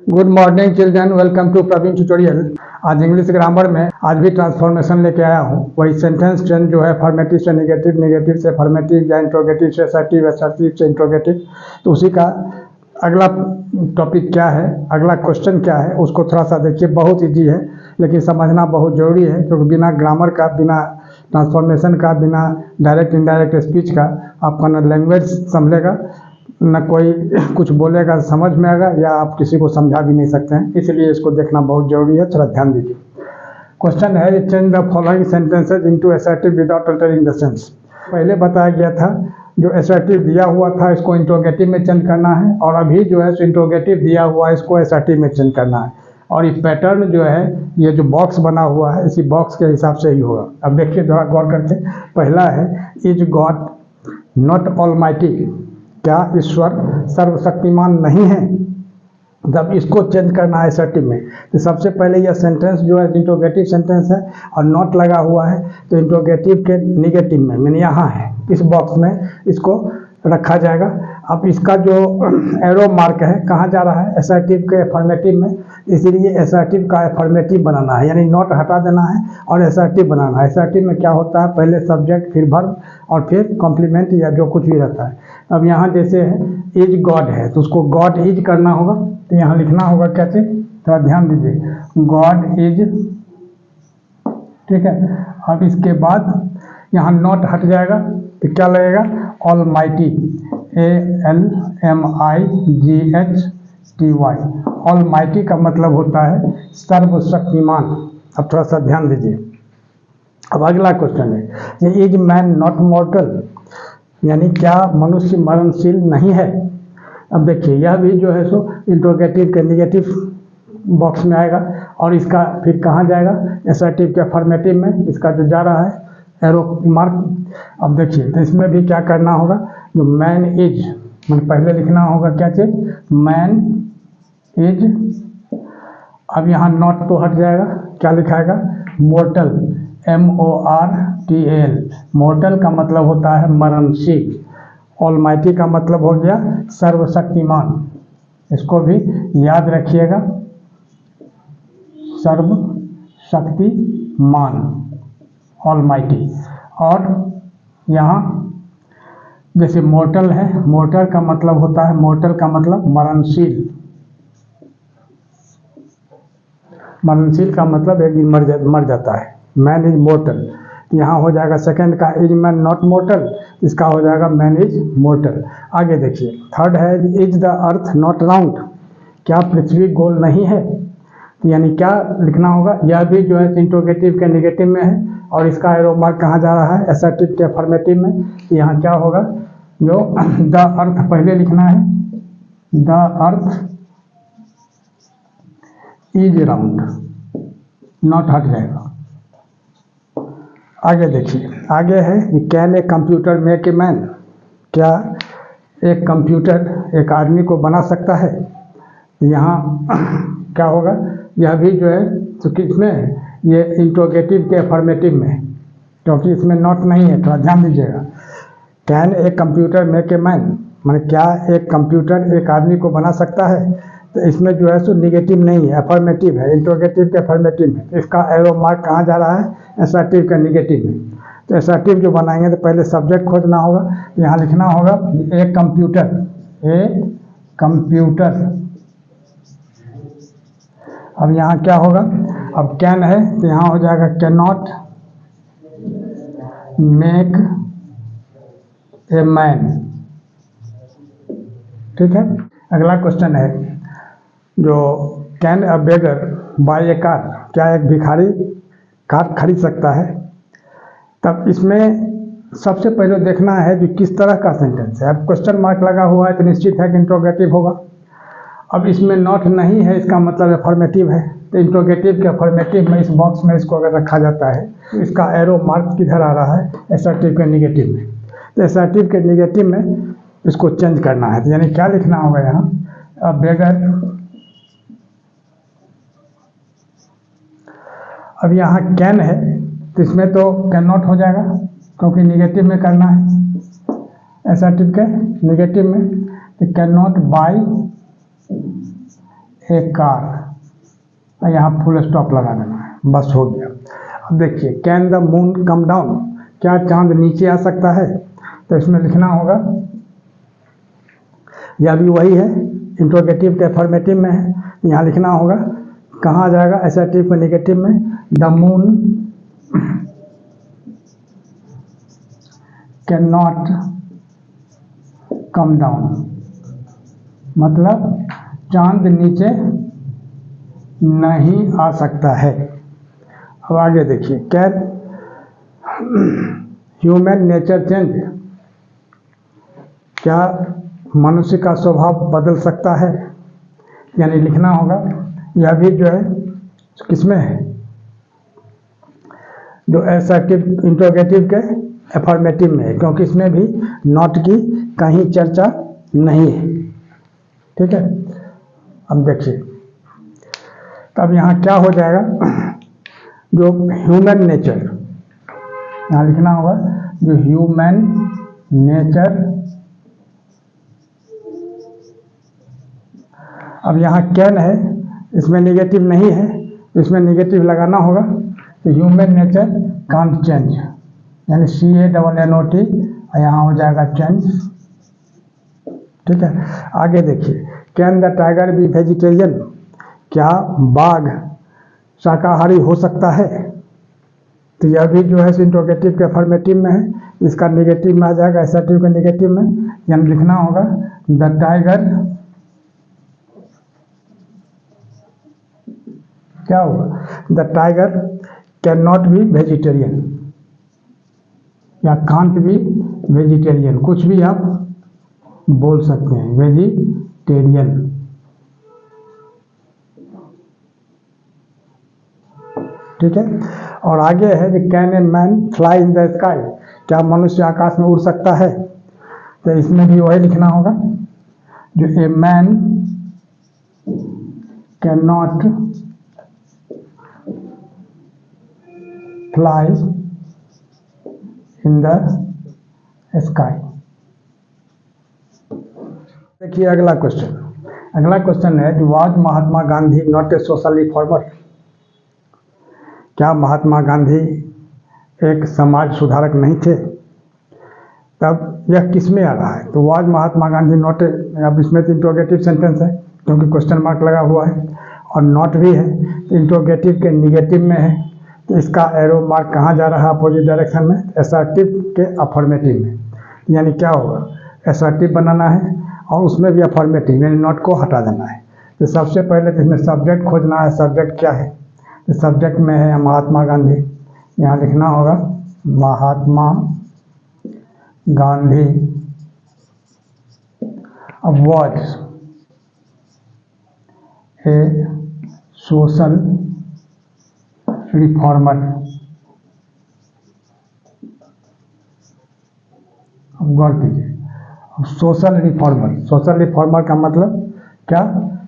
Good morning children, welcome to Praveen tutorial. आज English grammar में आज भी ट्रांसफॉर्मेशन लेके आया हूँ। वही सेंटेंस चेंज जो है फॉर्मेटिव से निगेटिव, निगेटिव से फॉर्मेटिव या इंट्रोगेटिव से असर्टिव, असर्टिव से इंट्रोगेटिव। तो उसी का अगला टॉपिक क्या है, अगला क्वेश्चन क्या है, उसको थोड़ा सा देखिए। बहुत ईजी है लेकिन समझना बहुत ज़रूरी है, क्योंकि बिना ग्रामर का, बिना ट्रांसफॉर्मेशन का, बिना डायरेक्ट इनडायरेक्ट स्पीच का आपका न लैंग्वेज संभलेगा, न कोई कुछ बोलेगा समझ में आएगा, या आप किसी को समझा भी नहीं सकते हैं। इसलिए इसको देखना बहुत जरूरी है, थोड़ा ध्यान दीजिए। क्वेश्चन है, change the following sentences into assertive without altering the sense. पहले बताया गया था जो असर्टिव दिया हुआ था इसको इंट्रोगेटिव में चेंज करना है, और अभी जो है इंट्रोगेटिव दिया हुआ है इसको असर्टिव में चेंज करना है। और ये पैटर्न जो है, ये जो बॉक्स बना हुआ है, इसी बॉक्स के हिसाब से ही होगा। अब देखिए, थोड़ा गौर करके। पहला है, इज गॉड नॉट ऑलमाइटी, क्या ईश्वर सर्वशक्तिमान नहीं है। जब इसको चेंज करना है असर्टिव में, तो सबसे पहले यह सेंटेंस जो है इंट्रोगेटिव सेंटेंस है और नॉट लगा हुआ है, तो इंट्रोगेटिव के निगेटिव में, मैंने यहाँ है इस बॉक्स में इसको रखा जाएगा। अब इसका जो एरो मार्क है कहाँ जा रहा है, असर्टिव के अफर्मेटिव में, इसलिए असर्टिव का अफर्मेटिव बनाना है, यानी नॉट हटा देना है और असर्टिव बनाना है। असर्टिव में क्या होता है, पहले सब्जेक्ट, फिर वर्ब और फिर कॉम्प्लीमेंट या जो कुछ भी रहता है। अब यहाँ जैसे है इज गॉड है, तो उसको गॉड इज करना होगा, तो यहाँ लिखना होगा कैसे, थोड़ा ध्यान दीजिए, गॉड इज, ठीक है। अब इसके बाद यहाँ नॉट हट जाएगा, तो क्या लगेगा, ऑलमाइटी, ALMIGHTY। ऑलमाइटी का मतलब होता है सर्वशक्तिमान। अब थोड़ा सा ध्यान दीजिए। अब अगला क्वेश्चन है, इज मैन नॉट मॉर्टल, यानी क्या मनुष्य मरणशील नहीं है। अब देखिए, यह भी जो है सो इंट्रोगेटिव के निगेटिव बॉक्स में आएगा, और इसका फिर कहाँ जाएगा, असर्टिव के अफर्मेटिव में, इसका जो जा रहा है एरो मार्क। अब देखिए, तो इसमें भी क्या करना होगा, जो मैन इज, मतलब पहले लिखना होगा क्या चीज, मैन इज। अब यहाँ नॉट तो हट जाएगा, क्या लिखाएगा, मोर्टल, MORTL। मोर्टल का मतलब होता है मरणशील। ऑलमाइटी का मतलब हो गया सर्वशक्तिमान, इसको भी याद रखिएगा, सर्वशक्तिमान, ऑलमाइटी। और यहाँ जैसे मोर्टल है, मोर्टल का मतलब होता है, मोर्टल का मतलब मरणशील। मरणशील का मतलब एक दिन मर जाता है। मैन इज मोर्टल, यहाँ हो जाएगा सेकंड का, इज मैन नॉट मोर्टल, इसका हो जाएगा मैन इज मोर्टल। आगे देखिए, थर्ड है, is the earth not round, क्या पृथ्वी गोल नहीं है। यानी क्या लिखना होगा, यह भी जो है इंट्रोगेटिव के निगेटिव में है, और इसका एरो मार्क कहाँ जा रहा है, असर्टिव के अफर्मेटिव में। तो यहाँ क्या होगा, जो द अर्थ पहले लिखना है, the earth is round, not हट जाएगा। आगे देखिए, आगे है, can a computer make a man, क्या एक कंप्यूटर एक आदमी को बना सकता है। यहाँ क्या होगा, यह भी जो है तो किसमें है, ये इंट्रोगेटिव के अफर्मेटिव में, क्योंकि इसमें नॉट नहीं है, थोड़ा ध्यान दीजिएगा। Can a computer make a man, माने क्या एक कंप्यूटर एक आदमी को बना सकता है। तो इसमें जो है सो निगेटिव नहीं है, अफर्मेटिव है, इंट्रोगेटिव के अफर्मेटिव में। इसका एरो मार्क कहाँ जा रहा है, असर्टिव के निगेटिव में। तो असर्टिव जो बनाएंगे तो पहले सब्जेक्ट खोजना होगा, यहाँ लिखना होगा ए कंप्यूटर, ए कंप्यूटर। अब यहाँ क्या होगा, अब कैन है तो यहाँ हो जाएगा can not make a man, ठीक है। अगला क्वेश्चन है, जो can a beggar buy a car, क्या एक भिखारी कार खरीद सकता है। तब इसमें सबसे पहले देखना है जो किस तरह का सेंटेंस है। अब क्वेश्चन मार्क लगा हुआ है तो निश्चित है कि इंट्रोगेटिव होगा। अब इसमें नॉट नहीं है, इसका मतलब अफर्मेटिव है, तो इंट्रोगेटिव के अफर्मेटिव में इस बॉक्स में इसको अगर रखा जाता है तो इसका एरो मार्क किधर आ रहा है, असर्टिव के निगेटिव में। तो असर्टिव के निगेटिव में इसको चेंज करना है, तो यानी क्या लिखना होगा यहाँ, अब बेगर, अब यहाँ कैन है तो इसमें तो कैन नॉट हो जाएगा, क्योंकि निगेटिव में करना है, असर्टिव के निगेटिव में। तो can not buy a car, यहाँ फुल स्टॉप लगा देना है, बस हो गया। अब देखिए, can the moon come down, क्या चांद नीचे आ सकता है? तो इसमें लिखना होगा, यह भी वही है, इंट्रोगेटिव के अफर्मेटिव में है, यहाँ लिखना होगा कहाँ आ जाएगा, एसर्टिव के नेगेटिव में, the moon can not come down, मतलब चांद नीचे नहीं आ सकता है। अब आगे देखिए, कैन ह्यूमन नेचर चेंज, क्या मनुष्य का स्वभाव बदल सकता है? यानी लिखना होगा, यह भी जो है किसमें है, जो एसर्टिव इंट्रोगेटिव के अफर्मेटिव में है, क्योंकि इसमें भी नॉट की कहीं चर्चा नहीं है। ठीक है, अब देखिए, तब यहाँ क्या हो जाएगा, जो ह्यूमन नेचर, यहाँ लिखना होगा जो ह्यूमन नेचर, अब यहाँ कैन है, इसमें नेगेटिव नहीं है, तो इसमें नेगेटिव लगाना होगा, तो ह्यूमन नेचर कांट चेंज, यानी CANNOT, यहाँ हो जाएगा चेंज। ठीक है, आगे देखिए, can the tiger B vegetarian, क्या बाघ शाकाहारी हो सकता है? तो यह भी जो है इंट्रोगेटिव के अफर्मेटिव में है, इसका नेगेटिव में आ जाएगा, एसर्टिव के नेगेटिव में, यानी लिखना होगा द टाइगर, क्या होगा, the tiger can not be vegetarian या कांट बी वेजिटेरियन, कुछ भी आप बोल सकते हैं, वेजिटेरियन। ठीक है, और आगे है कि can a man fly in the sky, क्या मनुष्य आकाश में उड़ सकता है? तो इसमें भी वही लिखना होगा, जो a man can not fly in the sky. देखिए अगला क्वेश्चन, अगला क्वेश्चन है, was Mahatma Gandhi not a social reformer, क्या महात्मा गांधी एक समाज सुधारक नहीं थे? तब यह किस में आ रहा है, तो was Mahatma Gandhi not a, अब इसमें तो इंट्रोगेटिव सेंटेंस है क्योंकि क्वेश्चन मार्क लगा हुआ है, और नॉट भी है, तो इंट्रोगेटिव के निगेटिव में है, तो इसका एरो मार्क कहाँ जा रहा है, अपोजिट डायरेक्शन में, एसर्टिव के अफर्मेटिव में। यानी क्या होगा, एसर्टिव बनाना है और उसमें भी अफर्मेटिव, यानी नॉट को हटा देना है। तो सबसे पहले तो इसमें सब्जेक्ट खोजना है, सब्जेक्ट क्या है, तो सब्जेक्ट में है महात्मा गांधी, यहाँ लिखना होगा महात्मा गांधी। अब वाज ए सोशल रिफॉर्मर, अब गौर कीजिए, अब सोशल रिफॉर्मर, सोशल रिफॉर्मर का मतलब क्या,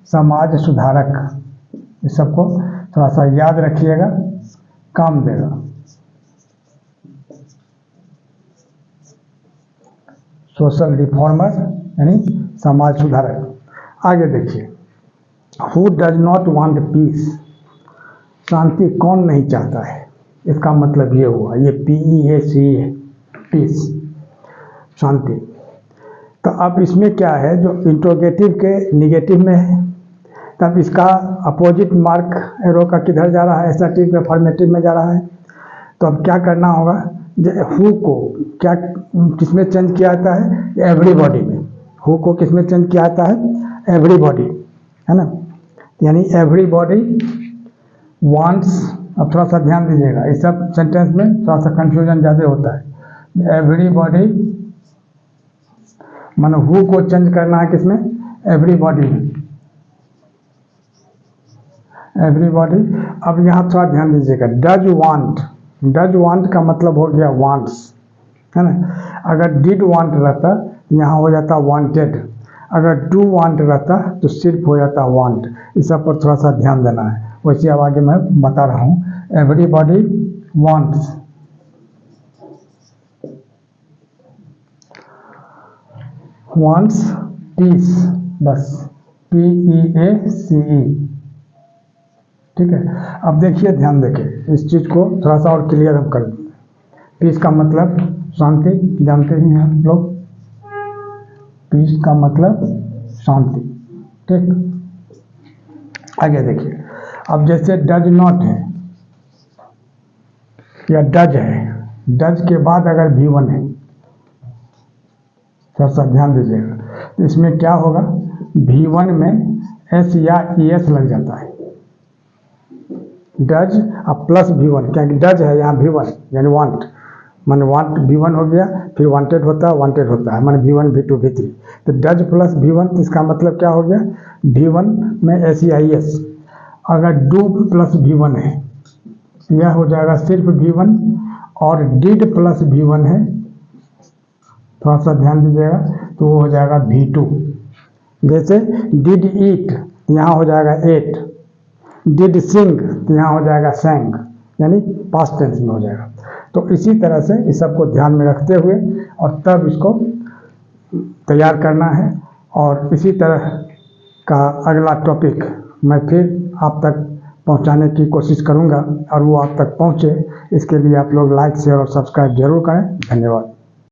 समाज सुधारक, इस सबको थोड़ा सा याद रखिएगा, काम देगा। सोशल रिफॉर्मर यानी समाज सुधारक। आगे देखिए, who does not want peace, शांति कौन नहीं चाहता है, इसका मतलब ये हुआ, ये PEACE है, पीस, शांति। तो अब इसमें क्या है, जो इंट्रोगेटिव के निगेटिव में है, तब इसका अपोजिट मार्क एरो का किधर जा रहा है, एसर्टिव के अफर्मेटिव में जा रहा है। तो अब क्या करना होगा, हु को क्या किसमें चेंज किया जाता है, एवरीबॉडी में, हु को किसमें चेंज किया जाता है, एवरीबॉडी, है ना, यानी एवरीबॉडी वांट्स। अब थोड़ा सा ध्यान दीजिएगा, इस सब सेंटेंस में थोड़ा सा कंफ्यूजन ज़्यादा होता है। एवरीबॉडी मानो हु को चेंज करना है किसमें, एवरीबॉडी में, एवरीबॉडी। अब यहाँ थोड़ा ध्यान दीजिएगा, डज वांट, डज वांट का मतलब हो गया वांट्स, है ना, अगर डिड वांट रहता यहाँ हो जाता वांटेड, अगर डू वांट रहता तो सिर्फ हो जाता वांट। इस सब पर थोड़ा सा ध्यान देना है, वैसे अब आगे मैं बता रहा हूँ। एवरीबॉडी वांट्स, वांट्स पीस, बस PEACE। ठीक है, अब देखिए, ध्यान देखें, इस चीज़ को थोड़ा सा और क्लियर हम कर दें। पीस का मतलब शांति, जानते ही हैं आप लोग, पीस का मतलब शांति। ठीक, आगे देखिए, अब जैसे डज नॉट है या डज है, डज के बाद अगर V1 है, थोड़ा सा ध्यान दीजिएगा, तो इसमें क्या होगा, V1 में S या ES लग जाता है, डज अब प्लस V1, क्या डज है यहाँ V1 यानी वांट, मान वांट V1 हो गया, फिर वांटेड होता है मान V1 V2 V3, तो डज प्लस V1, तो इसका मतलब क्या हो गया, V1 में S या ES। अगर डू प्लस V1 है, यह हो जाएगा सिर्फ V1, और डिड प्लस V1 है, थोड़ा सा ध्यान दीजिएगा, तो वो हो जाएगा V2। जैसे डिड ईट, यहाँ हो जाएगा एट, डिड सिंग, तो यहाँ हो जाएगा सेंग, यानी पास्ट टेंस में हो जाएगा। तो इसी तरह से इस सब को ध्यान में रखते हुए और तब इसको तैयार करना है। और इसी तरह का अगला टॉपिक मैं फिर आप तक पहुंचाने की कोशिश करूंगा, और वो आप तक पहुंचे इसके लिए आप लोग लाइक शेयर और सब्सक्राइब जरूर करें। धन्यवाद।